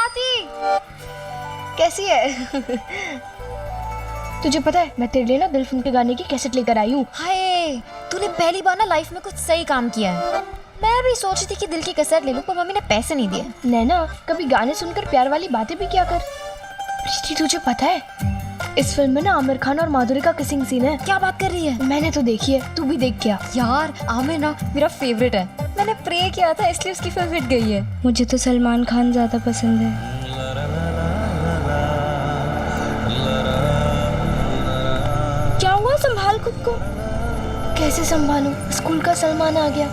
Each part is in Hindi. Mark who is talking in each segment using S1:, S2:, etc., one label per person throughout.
S1: स्वाति
S2: कैसी है? तुझे पता है मैं तेरे लिए ना दिलफुन के गाने की कैसेट लेकर आई हूँ।
S1: हाय, तूने पहली बार ना लाइफ में कुछ सही काम किया है। मैं भी सोच रही थी कि दिल की कैसेट ले लूं, पर मम्मी ने पैसे नहीं दिए।
S2: नैना, कभी गाने सुनकर प्यार वाली बातें भी क्या कर। प्रीति, तुझे पता है इस फिल्म में ना आमिर खान और माधुरी का किसिंग सीन है।
S1: क्या बात कर रही है?
S2: मैंने तो देखी है, तू भी देख क्या।
S1: यार आमिर ना मेरा फेवरेट है, मैंने प्रे किया था इसलिए उसकी फिल्म हिट गई है।
S2: मुझे तो सलमान खान ज्यादा पसंद है। क्या हुआ? संभाल खुद को। कैसे संभालूं? स्कूल का सलमान आ गया।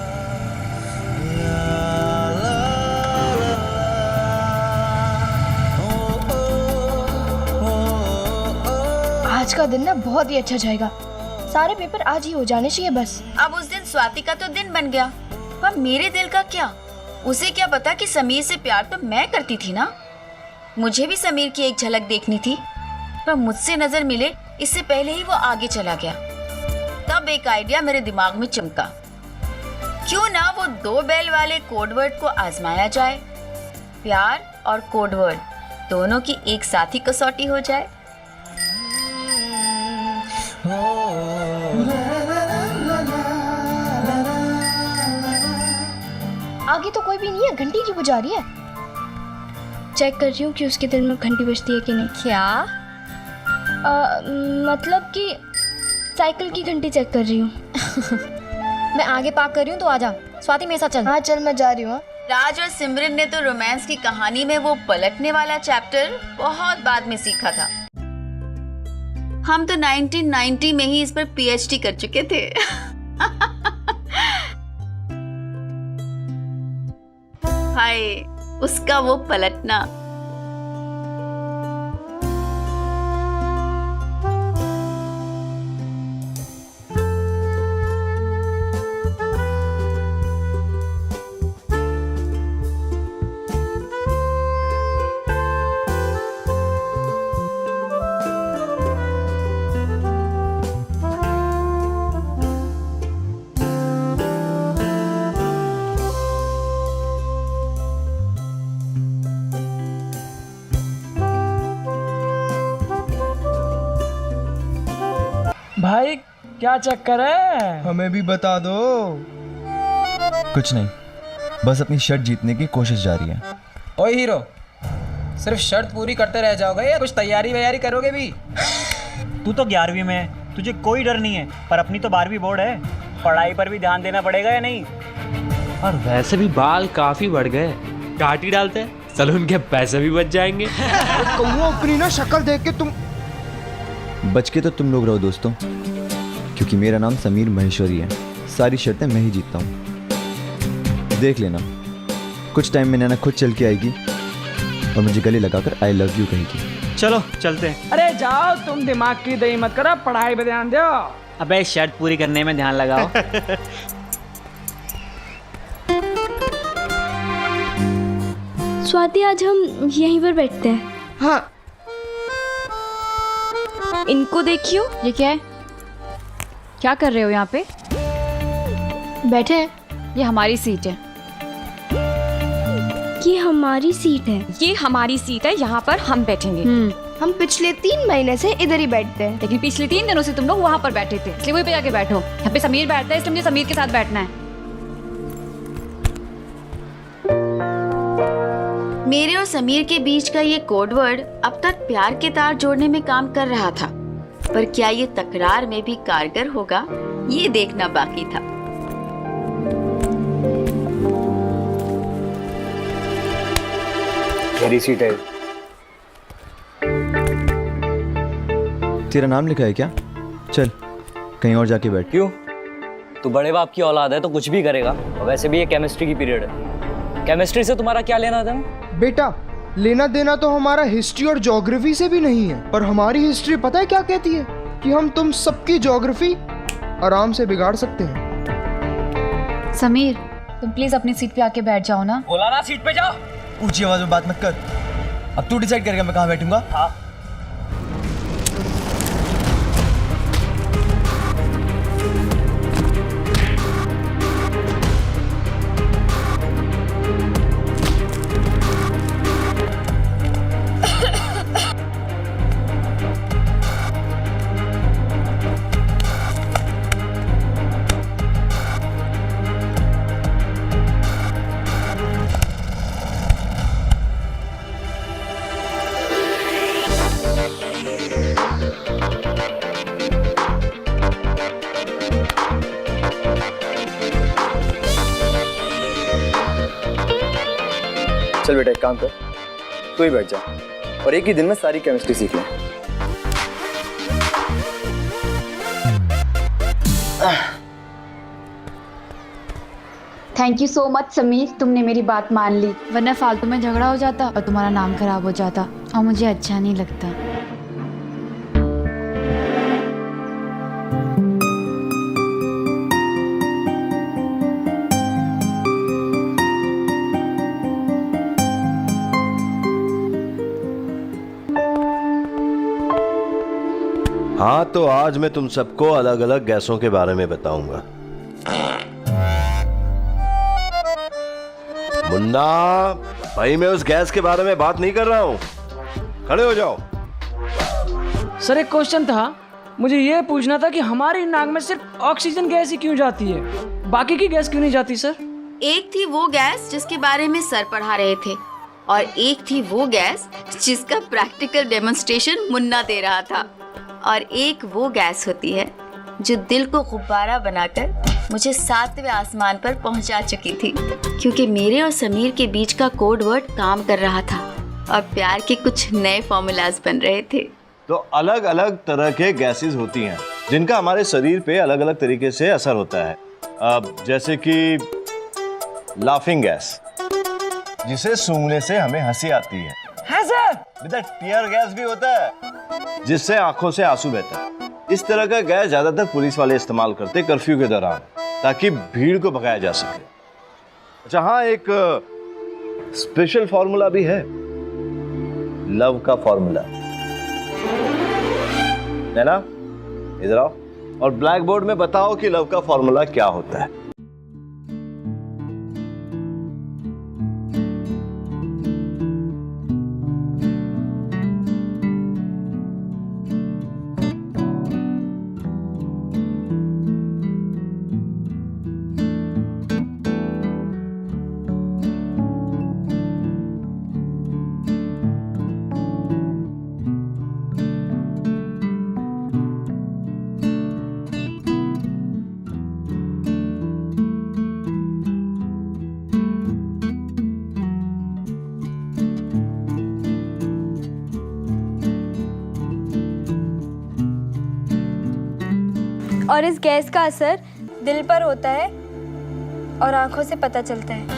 S2: आज का दिन ना बहुत ही अच्छा जाएगा। सारे पेपर आज ही हो जाने चाहिए बस।
S3: अब उस दिन स्वाति का तो दिन बन गया, पर मेरे दिल का क्या? उसे क्या पता कि समीर से प्यार तो मैं करती थी ना। मुझे भी समीर की एक झलक देखनी थी, पर मुझसे नजर मिले इससे पहले ही वो आगे चला गया। तब एक आइडिया मेरे दिमाग में चमका, क्यों ना वो 2 बैल वाले कोडवर्ड को आजमाया जाए। प्यार और कोडवर्ड दोनों की एक साथ ही कसौटी हो जाए।
S2: आगे तो कोई भी नहीं है, घंटी क्यों बजा रही है? चेक कर रही हूँ कि उसके दिल में घंटी बजती है कि नहीं।
S1: क्या?
S2: मतलब कि साइकिल की घंटी चेक कर रही हूँ।
S1: मैं आगे पार्क कर रही हूँ, तो आजा। स्वाति मेरे साथ चल।
S2: हाँ चल, मैं जा रही हूँ।
S3: राज और सिमरन ने तो रोमांस की कहानी में वो पलटने वाला चैप्टर बहुत बाद में सीखा था। हम तो 1990 में ही इस पर पीएचडी कर चुके थे। हाय, उसका वो पलटना।
S4: भाई क्या चक्कर है?
S5: हमें भी बता दो।
S6: कुछ नहीं, बस अपनी शर्ट जीतने की कोशिश जारी है।
S4: ओए हीरो, सिर्फ शर्त पूरी करते रह जाओगे या कुछ तैयारी वैयारी करोगे भी?
S7: तू तो 11वीं में है, तुझे कोई डर नहीं है, पर अपनी तो 12वीं बोर्ड है। पढ़ाई पर भी ध्यान देना पड़ेगा या नहीं?
S8: और वैसे भी बाल काफी बढ़ गए, काट ही डालते हैं, सलून के पैसे भी बच जाएंगे।
S5: कौवा, अपनी ना शक्ल देख के तुम
S6: बच के तो तुम लोग रहो दोस्तों, क्योंकि मेरा नाम समीर महेश्वरी है। सारी शर्तें मैं ही जीतता हूँ। देख लेना, कुछ टाइम में नैना खुद चल के आएगी और मुझे गले लगाकर आई लव यू कहेगी।
S7: चलो चलते हैं।
S4: अरे जाओ, तुम दिमाग की दही मत करो, पढ़ाई पे ध्यान दो।
S7: अबे शर्ट पूरी करने में ध्यान लगाओ।
S2: स्वाति, आज हम यहीं पर बैठते हैं।
S5: हाँ।
S1: इनको देखियो। ये क्या है? क्या कर रहे हो यहाँ पे?
S2: बैठे हैं।
S1: ये हमारी सीट है।
S2: ये हमारी सीट है।
S1: ये हमारी सीट है, यहाँ पर हम बैठेंगे।
S2: हम पिछले 3 महीने से इधर ही बैठते हैं।
S1: लेकिन पिछले 3 दिनों से तुम लोग वहाँ पर बैठे थे, इसलिए वहीं पे जाके बैठो। यहाँ पे समीर बैठता है, इसलिए मुझे समीर के साथ बैठना है।
S3: मेरे और समीर के बीच का ये कोडवर्ड अब तक प्यार के तार जोड़ने में काम कर रहा था, पर क्या ये तकरार में भी कारगर होगा, ये देखना बाकी था।
S7: मेरी सीट है।
S6: तेरा नाम लिखा है क्या? चल कहीं और जाके बैठ।
S9: क्यों? तू बड़े बाप की औलाद है तो कुछ भी करेगा। और वैसे भी ये केमिस्ट्री की पीरियड है, केमिस्ट्री से तुम्हारा क्या लेना देना?
S5: बेटा, लेना देना तो हमारा हिस्ट्री और ज्योग्राफी से भी नहीं है, पर हमारी हिस्ट्री पता है क्या कहती है? कि हम तुम सबकी ज्योग्राफी आराम से बिगाड़ सकते हैं।
S1: समीर, तुम प्लीज अपनी सीट पे आके बैठ जाओ ना।
S7: बोला ना सीट पे जाओ।
S6: ऊंची आवाज में बात मत कर। अब तू डिसाइड करेगा मैं कहाँ बैठूंगा।
S7: हाँ।
S6: चल बेटा एक काम कर, तू ही बैठ जा और एक ही दिन में सारी केमिस्ट्री सीख ले।
S10: Thank you so much Sameer, तुमने मेरी बात मान ली।
S1: वरना फालतू में झगड़ा हो जाता और तुम्हारा नाम खराब हो जाता और मुझे अच्छा नहीं लगता।
S11: हाँ, तो आज मैं तुम सबको अलग अलग गैसों के बारे में बताऊंगा। मुन्ना भाई, मैं उस गैस के बारे में बात नहीं कर रहा हूं, खड़े हो जाओ।
S12: सर एक क्वेश्चन था, मुझे ये पूछना था कि हमारी नाक में सिर्फ ऑक्सीजन गैस ही क्यों जाती है, बाकी की गैस क्यों नहीं जाती सर?
S3: एक थी वो गैस जिसके बारे में सर पढ़ा रहे थे और एक थी वो गैस जिसका प्रैक्टिकल डेमोन्स्ट्रेशन मुन्ना दे रहा था, और एक वो गैस होती है जो दिल को गुब्बारा बनाकर मुझे 7वें आसमान पर पहुंचा चुकी थी, क्योंकि मेरे और समीर के बीच का कोड वर्ड काम कर रहा था और प्यार के कुछ नए फॉर्मूलाज बन रहे थे।
S11: तो अलग अलग तरह के गैसेस होती हैं जिनका हमारे शरीर पे अलग अलग तरीके से असर होता है। जैसे कि लाफिंग गैस, जिसे सूंघने से हमें हंसी आती है।
S12: हाँ सर।
S11: बेटा टीयर गैस भी होता है, जिससे आंखों से आंसू बहता है। इस तरह का गैस ज्यादातर पुलिस वाले इस्तेमाल करते कर्फ्यू के दौरान, ताकि भीड़ को भगाया जा सके। अच्छा हाँ, एक स्पेशल फॉर्मूला भी है, लव का फॉर्मूला। नैना इधर आओ और ब्लैक बोर्ड में बताओ कि लव का फॉर्मूला क्या होता है।
S2: और इस गैस का असर दिल पर होता है और आंखों से पता चलता है।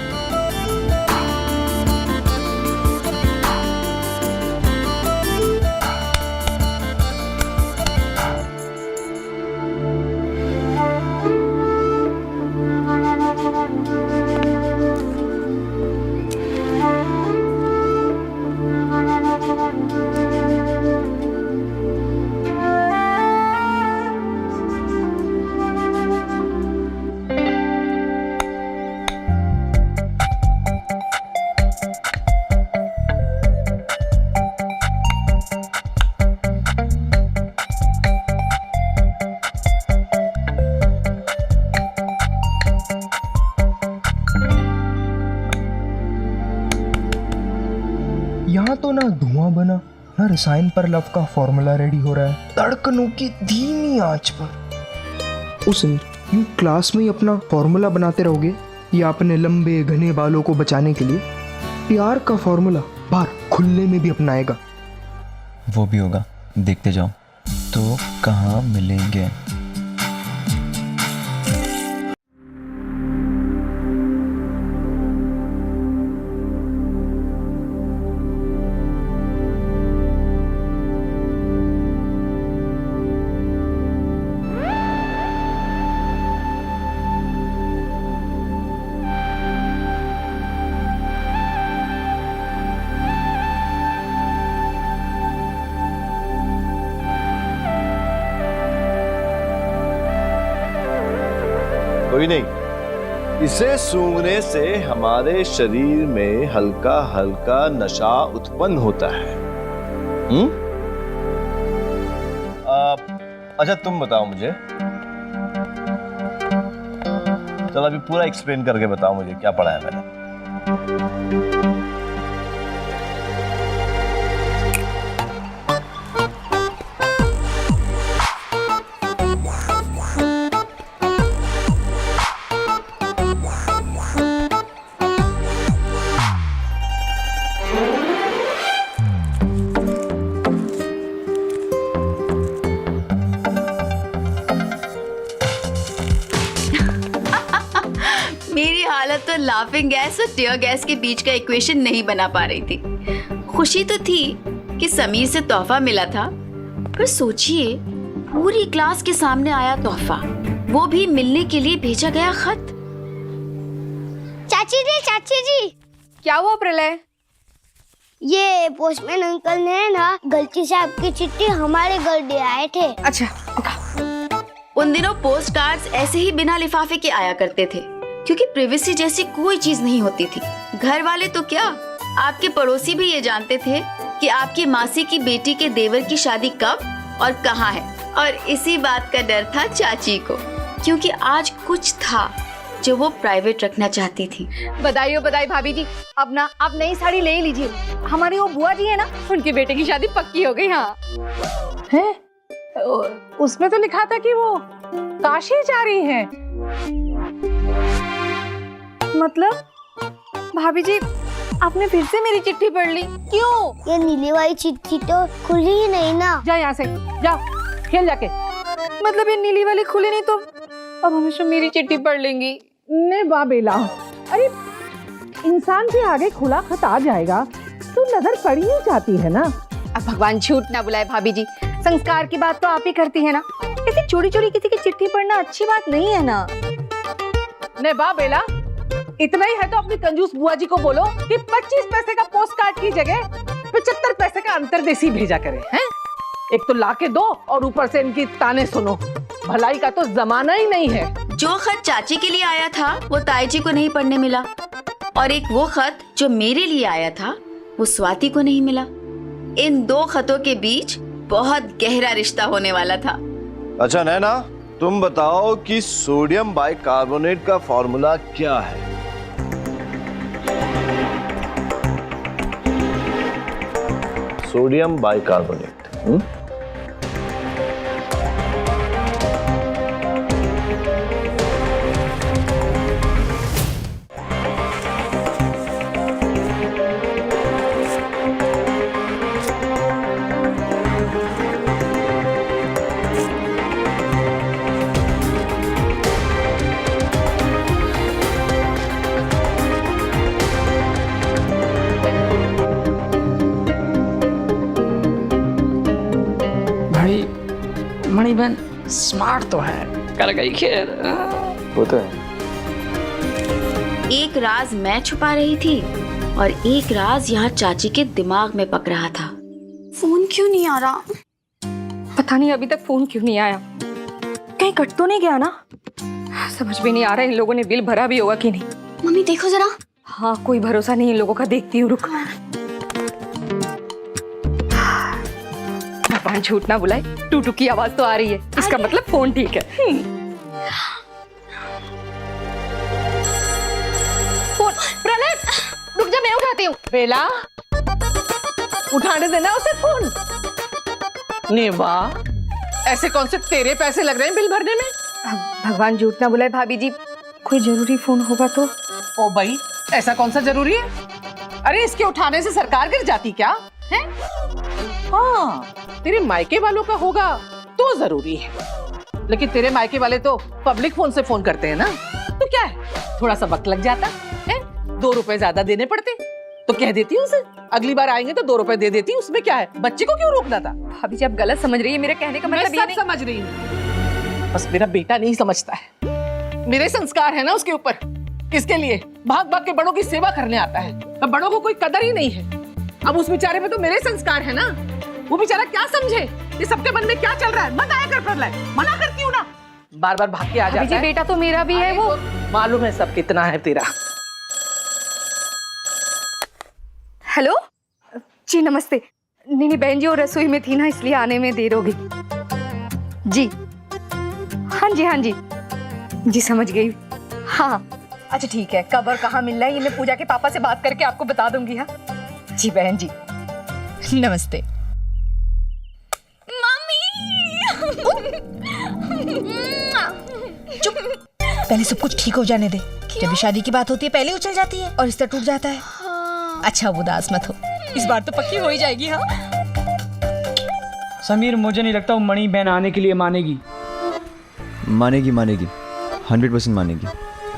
S5: यहाँ तो ना धुआं बना, ना रसायन पर लव का फॉर्मूला रेडी हो रहा है, धड़कनों की धीमी आंच पर। उसे यूं क्लास में ही अपना फॉर्मूला बनाते रहोगे या अपने लंबे घने बालों को बचाने के लिए प्यार का फॉर्मूला बाहर खुले में भी अपनाएगा?
S6: वो भी होगा, देखते जाओ। तो कहाँ मिलेंगे?
S11: कोई नहीं, इसे सूंघने से हमारे शरीर में हल्का हल्का नशा उत्पन्न होता है। अच्छा तुम बताओ मुझे, चलो अभी पूरा एक्सप्लेन करके बताओ मुझे क्या पढ़ा है मैंने।
S3: मेरी हालत तो लाफिंग गैस और टीयर गैस के बीच का इक्वेशन नहीं बना पा रही थी। खुशी तो थी कि समीर से तोहफा मिला था, पर सोचिए पूरी क्लास के सामने आया तोहफा, वो भी मिलने के लिए भेजा गया खत।
S2: चाची जी क्या हुआ प्रलय?
S13: ये पोस्टमैन अंकल ने ना गलती से आपकी चिट्ठी हमारे घर दे आए थे।
S2: अच्छा
S3: उन दिनों पोस्ट कार्ड्स ऐसे ही बिना लिफाफे के आया करते थे, क्योंकि प्रिवेसी जैसी कोई चीज नहीं होती थी। घर वाले तो क्या, आपके पड़ोसी भी ये जानते थे कि आपकी मासी की बेटी के देवर की शादी कब और कहाँ है। और इसी बात का डर था चाची को, क्योंकि आज कुछ था जो वो प्राइवेट रखना चाहती थी।
S2: बधाई हो बधाई भाभी जी, अब ना आप नई साड़ी ले लीजिए। हमारी वो बुआ जी है ना, उनके बेटे की शादी पक्की हो गई। हाँ
S14: है? उसमें तो लिखा था कि वो काशी जा रही हैं।
S2: मतलब भाभी जी आपने फिर से मेरी चिट्ठी पढ़ ली? क्यों?
S13: ये नीली वाली चिट्ठी तो खुली ही नहीं ना।
S14: जा यहाँ से, जा खेल जाके।
S2: मतलब ये नीली वाली खुली नहीं तो अब हमेशा मेरी चिट्ठी पढ़ लेंगी?
S14: ने बाबेला, अरे इंसान के आगे खुला खत आ जाएगा तो नजर पड़ ही जाती है ना।
S2: अब भगवान झूठ ना बुलाए भाभी जी, संस्कार की बात तो आप ही करती है ना। ऐसे चोरी चोरी किसी की चिट्ठी पढ़ना अच्छी बात नहीं है ना।
S14: ने बाबेला, इतना ही है तो अपनी कंजूस बुआ जी को बोलो कि 25 पैसे का पोस्ट कार्ड की जगह 75 पैसे का अंतरदेशी भेजा करे। हैं? एक तो लाके दो और ऊपर से इनकी ताने सुनो। भलाई का तो जमाना ही नहीं है।
S3: जो खत चाची के लिए आया था वो ताई जी को नहीं पढ़ने मिला, और एक वो खत जो मेरे लिए आया था वो स्वाति को नहीं मिला। इन दो खतों के बीच बहुत गहरा रिश्ता होने वाला था।
S11: अच्छा नैना, तुम बताओ कि सोडियम बाइकार्बोनेट का फॉर्मूला क्या है? Sodium bicarbonate.
S12: मणि बहन स्मार्ट तो है, कर गई खेर।
S6: वो तो है।
S3: एक राज मैं छुपा रही थी और एक राज यहाँ चाची के दिमाग में पक रहा था। फोन क्यों नहीं आ रहा?
S2: पता नहीं अभी तक फोन क्यों नहीं आया। कहीं कट तो नहीं गया ना? समझ में नहीं आ रहा इन लोगों ने बिल भरा भी होगा कि नहीं।
S3: मम्मी देखो जरा।
S2: हाँ कोई भरोसा नहीं इन लोगों का, देखती हूँ, रुक। भगवान झूठ ना बुलाए, टूटू की आवाज तो आ रही है, इसका मतलब फोन ठीक है। फोन प्रलय, रुक जा मैं उठाती हूँ।
S14: बेला, उठाने देना उसे फोन। नेवा, ऐसे कौन से तेरे पैसे लग रहे हैं बिल भरने में?
S2: भगवान झूठ ना बुलाए भाभी जी, कोई जरूरी फोन होगा तो।
S14: ओ भाई, ऐसा कौन सा जरूरी है? अरे इसके उठाने से सरकार गिर जाती क्या है? हाँ, तेरे मायके वालों का होगा तो जरूरी है, लेकिन तेरे मायके वाले तो पब्लिक फोन से फोन करते हैं ना, तो क्या है, थोड़ा सा वक्त लग जाता है, 2 रुपए ज्यादा देने पड़ते तो कह देती हूँ उसे, अगली बार आएंगे तो 2 रुपए दे देती, उसमें क्या है, बच्चे को क्यों रोकना था?
S2: भाभी जी आप गलत समझ रही है, मेरे कहने का मतलब ये नहीं।
S14: समझ रही हूँ, बस मेरा बेटा नहीं समझता है, मेरे संस्कार है ना उसके ऊपर, इसके लिए भाग भाग के बड़ों की सेवा करने आता है, अब बड़ों को कोई कदर ही नहीं है। अब उस बेचारे में तो मेरे संस्कार है ना, वो बेचारा क्या समझे, ये सबके मन में क्या चल रहा है, मत आया कर प्रलय, मना करती हूँ ना, बार बार भाग के आ जाता है।
S2: बेटा तो मेरा भी है, वो
S14: मालूम है सब कितना है तेरा।
S2: हेलो जी नमस्ते। नहीं बहन जी वो रसोई में थी ना, इसलिए आने में देर होगी जी। हाँ जी हाँ जी जी समझ गई। हाँ अच्छा ठीक है, कब और कहाँ मिलना है ये मैं पूजा के पापा से बात करके आपको बता दूंगी। हाँ जी बहन जी नमस्ते।
S1: चुप, पहले सब कुछ ठीक हो जाने दे। जब भी शादी की बात होती है पहले उछल जाती है और रिश्ता टूट जाता है। हाँ। अच्छा अब उदास मत हो, इस बार तो पक्की हो ही जाएगी। हाँ
S12: समीर मुझे नहीं लगता वो मणि बहन आने के लिए मानेगी।
S6: मानेगी 100% मानेगी।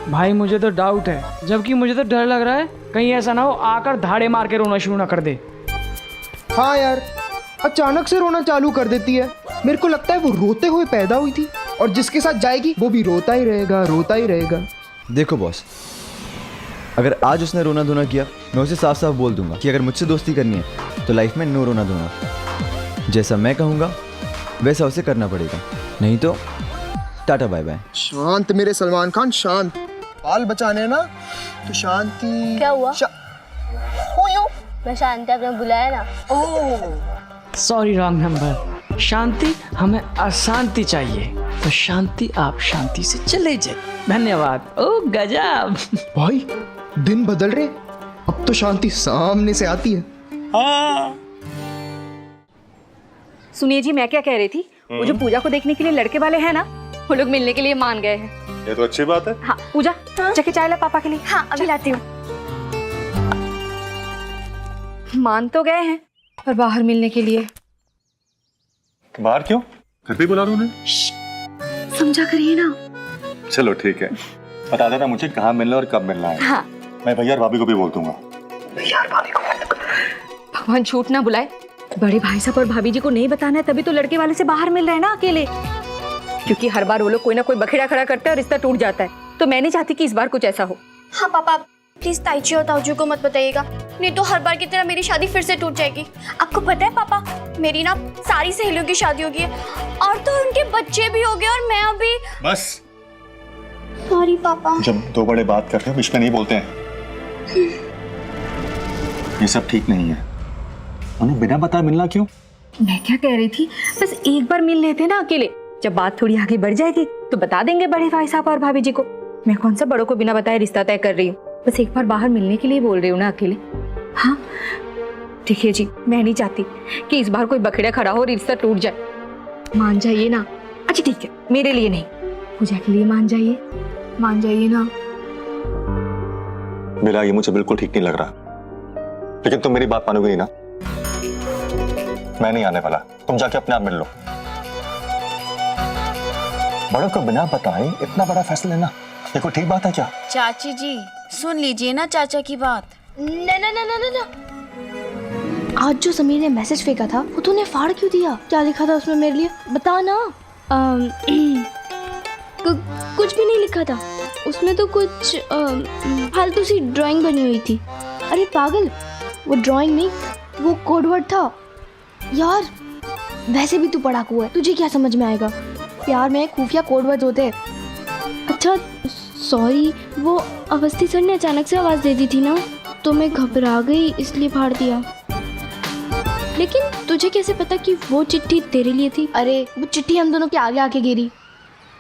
S12: भाई मुझे तो डाउट है, जबकि मुझे तो डर लग रहा है कहीं ऐसा ना हो आकर धाड़े मार के रोना शुरू ना कर दे।
S5: हाँ यार, अचानक से रोना चालू कर देती है। मेरे को लगता है वो रोते हुए पैदा हुई थी और जिसके साथ जाएगी वो भी रोता ही रहेगा, रोता ही रहेगा।
S6: देखो बॉस, अगर आज उसने रोना धोना किया, मैं उसे साफ साफ बोल दूंगा कि अगर मुझसे दोस्ती करनी है तो लाइफ में नो रोना धोना। जैसा मैं कहूँगा वैसा उसे करना पड़ेगा, नहीं तो टाटा बाय बाय।
S5: शांत मेरे सलमान खान, शांत। बाल बचाने ना तो शांति।
S13: क्या हुआ? मैं शांति आपने बुलाया ना।
S12: Oh sorry, wrong number. शांति, हमें अशांति चाहिए, तो शांति आप शांति से चले जाए। धन्यवाद। ओ गजब।
S5: भाई दिन बदल रहे, अब तो शांति सामने से आती है।
S2: सुनिए जी, मैं क्या कह रही थी, वो जो पूजा को देखने के लिए लड़के वाले हैं ना, वो लोग मिलने के लिए मान गए हैं।
S11: ये तो अच्छी बात है।
S2: हाँ पूजा, जाके चाय ला पापा के लिए। हाँ अभी लाती हूँ। मान तो गए हैं पर बाहर मिलने के लिए।
S11: बाहर क्यों? घर पे बुला रहा हूँ उन्हें।
S2: समझा करिए ना।
S11: चलो ठीक है, बता देना मुझे कहाँ मिलना और कब मिलना है।
S2: हाँ
S11: मैं भैया और भाभी को भी बोल दूंगा।
S2: भगवान झूठ ना बुलाए, बड़े भाई साहब और भाभी जी को नहीं बताना है, तभी तो लड़के वाले से बाहर मिल रहे हैं ना अकेले। क्योंकि हर बार वो लोग कोई ना कोई बखेड़ा खड़ा करते हैं और रिश्ता टूट जाता है, तो मैं नहीं चाहती कि इस बार कुछ ऐसा हो।
S13: हाँ पापा, प्लीज ताईची और ताऊजी को मत बताइएगा, नहीं तो हर बार की तरह मेरी शादी फिर से टूट जाएगी। आपको पता है पापा, मेरी ना सारी सहेलियों की शादी हो गई है और तो उनके बच्चे भी हो गए और मैं अभी।
S11: बस
S13: सॉरी पापा।
S11: जब दो बड़े बात करते हैं बीच में नहीं बोलते हैं। ये सब ठीक नहीं है। उन्हें बिना बताए मिलना क्यों?
S2: मैं क्या कह रही थी, बस एक बार मिल लेते ना अकेले, जब बात थोड़ी आगे बढ़ जाएगी तो बता देंगे बड़े भाई साहब और भाभी जी को। मैं कौन सा बड़ों को बिना बताए रिश्ता तय कर रही हूँ, बस एक बार बाहर मिलने के लिए बोल रही हूँ ना अकेले। हाँ देखिए जी, मैं नहीं चाहती कि इस बार कोई बखेड़ा खड़ा हो और रिश्ता टूट जाए। मान जाइए ना। अच्छा ठीक है, मेरे लिए नहीं, पूजा के लिए मान जाइए, मान जाइए ना।
S11: मेरा ये मुझे बिल्कुल ठीक नहीं लग रहा, लेकिन तुम मेरी बात मानोगे नहीं ना। मैं नहीं आने वाला, तुम जाके अपने आप मिल लो। बड़ों को बिना बताए इतना बड़ा फैसला लेना, ये कोई ठीक बात है क्या?
S3: चाची जी सुन लीजिए ना चाचा की बात।
S13: ना ना ना ना ना ना, आज जो समीर ने मैसेज फेंका था वो तूने फाड़ क्यों दिया? क्या लिखा था उसमें मेरे लिए, बता ना। कुछ भी नहीं लिखा था उसमें, तो कुछ फालतू सी ड्राइंग बनी हुई थी। अरे पागल, वो ड्राइंग नहीं, वो कोड वर्ड था यार। वैसे भी तू पढ़ाकू है, तुझे क्या समझ में आएगा? प्यार में खुफिया कोड वर्ड होते हैं। अच्छा सॉरी, वो अवस्थी सर ने अचानक से आवाज़ दे दी थी ना, तो मैं घबरा गई इसलिए फाड़ दिया। लेकिन तुझे कैसे पता कि वो चिट्ठी तेरे लिए थी? अरे वो चिट्ठी हम दोनों के आगे आके गिरी।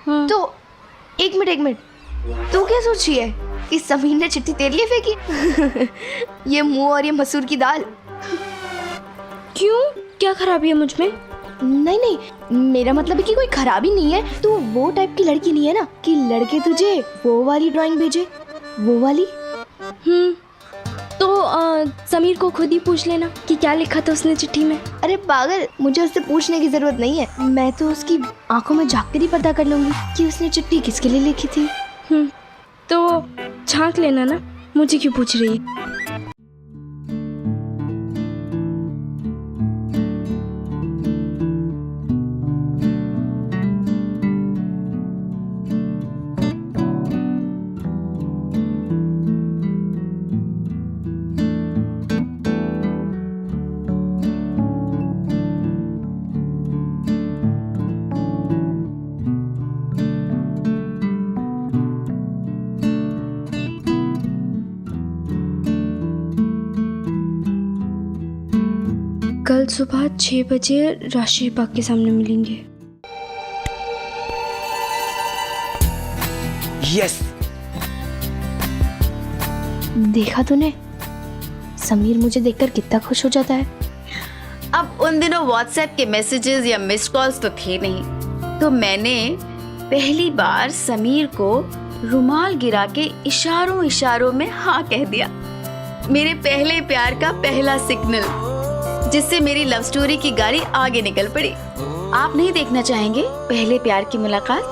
S13: हाँ। तो एक मिनट, तू क्या सोच रही है कि समीर ने चिट्ठी तेरे लिए फेंकी? ये मुंह और ये मसूर की दाल। क्यों, क्या खराबी है मुझ में? नहीं, मेरा मतलब है कि कोई खराबी नहीं है। तू वो टाइप की लड़की नहीं है ना कि लड़के तुझे वो वाली ड्राइंग भेजे, वो वाली। तो समीर को खुद ही पूछ लेना कि क्या लिखा था उसने चिट्ठी में। अरे पागल, मुझे उससे पूछने की जरूरत नहीं है, मैं तो उसकी आंखों में झांक कर ही पता कर लूंगी कि उसने चिट्ठी किसके लिए लिखी थी। तो झांक लेना ना, मुझे क्यों पूछ रही है? कल सुबह 6 बजे राष्ट्रीय बाग के सामने मिलेंगे।
S6: यस।
S13: देखा तूने, समीर मुझे देखकर कितना खुश हो जाता है।
S3: अब उन दिनों व्हाट्सएप के मैसेजेस या मिस्ड कॉल्स तो थे नहीं, तो मैंने पहली बार समीर को रुमाल गिरा के इशारों में हाँ कह दिया। मेरे पहले प्यार का पहला सिग्नल, जिससे मेरी लव स्टोरी की गाड़ी आगे निकल पड़ी। आप नहीं देखना चाहेंगे पहले प्यार की मुलाकात?